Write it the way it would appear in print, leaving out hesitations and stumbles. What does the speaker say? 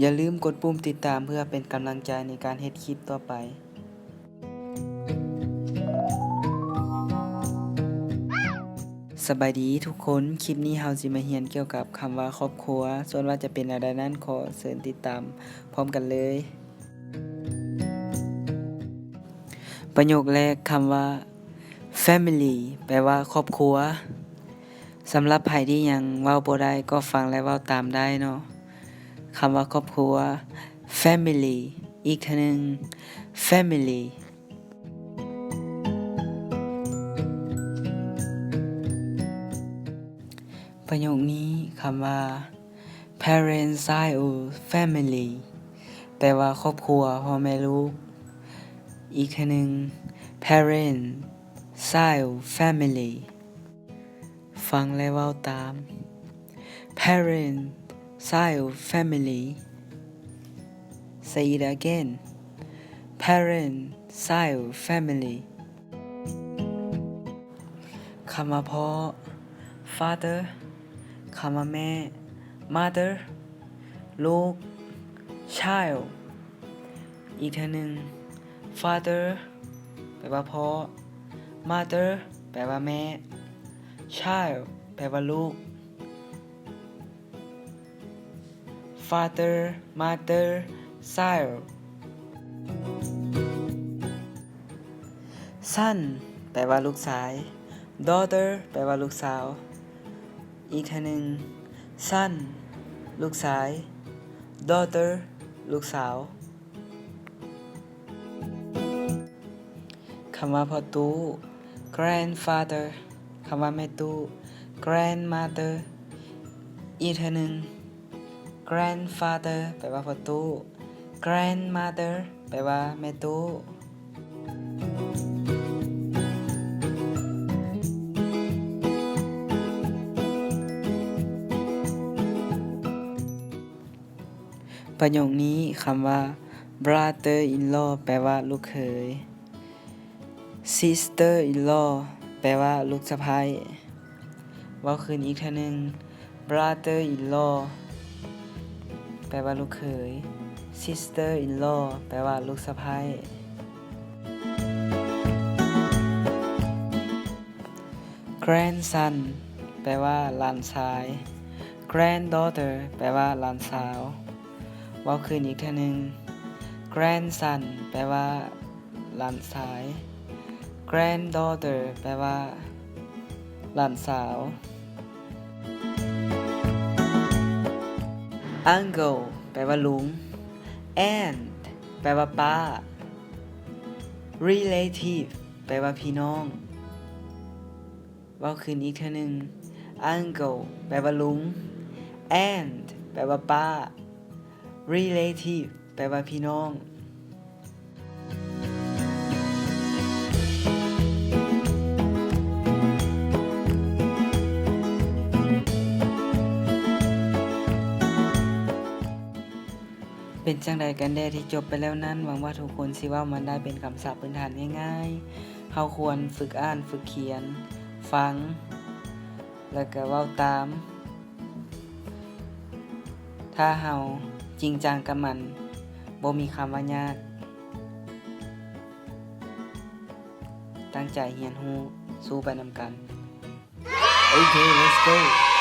อย่าลืมกดปุ่มติดตามเพื่อเป็นกำลังใจในการเฮ็ดคลิปต่อไปสบายดีทุกคนคลิปนี้เฮาสิมาเรียนเกี่ยวกับคำว่าครอบครัวส่วนว่าจะเป็นอะไรนั้นขอเชิญติดตามพร้อมกันเลยประโยคแรกคำว่า family แปลว่าครอบครัวสำหรับไผที่ยังเว้าบ่ได้ก็ฟังและเว้าตามได้เนาะคำว่าครอบครัว family อีกทีนึง family ประโยคนี้คำว่า parent child family แปลว่าครอบครัวพ่อแม่ลูกอีกทีนึง parent child family ฟังและเว้าตาม parent child family say it again parent child family คำว่าพ่อ father คำว่าแม่ mother ลูก child อีกทีหนึ่ง father แปลว่าพ่อ mother แปลว่าแม่ child แปลว่าลูก father mother child son แปลว่าลูกชาย daughter แปลว่าลูกสาวอีกทีหนึ่ง son ลูกชาย daughter ลูกสาวคำว่าพ่อตู้ grandfather คำว่าแม่ตู้ grandmother อีกทีหนึ่ง grandfather แปลว่าพ่อตู้ grandmother แปลว่าแม่ตู้ประโยคนี้คำว่า brother in law แปลว่าลูกเขย sister in law แปลว่าลูกสะใภ้เว้าคืนอีกทีนึง brother in law แปลว่าลูกเขย sister in law แปลว่าลูกสะใภ้ grandson แปลว่าหลานชาย granddaughter แปลว่าหลานสาวเว้าคืนอีกทีนึง grandson แปลว่าหลานชาย granddaughter แปลว่าหลานสาว uncle แปลว่าลุง aunt แปลว่าป้า relative แปลว่าพี่น้องเว้าคืนอีกทีนึง uncle แปลว่าลุง aunt แปลว่าป้า relative แปลว่าพี่น้องเป็นจังใดกันแน่ที่จบไปแล้วนั้นหวังว่าทุกคนสิเว้ามันได้เป็นคำศัพท์พื้นฐานง่ายๆเฮาควรฝึกอ่านฝึกเขียนฟังแล้วก็เว้าตามถ้าเฮาจริงจังกับมันบ่มีคำว่ายากตั้งใจเรียนรู้สู้ไปนำกัน Okay let's go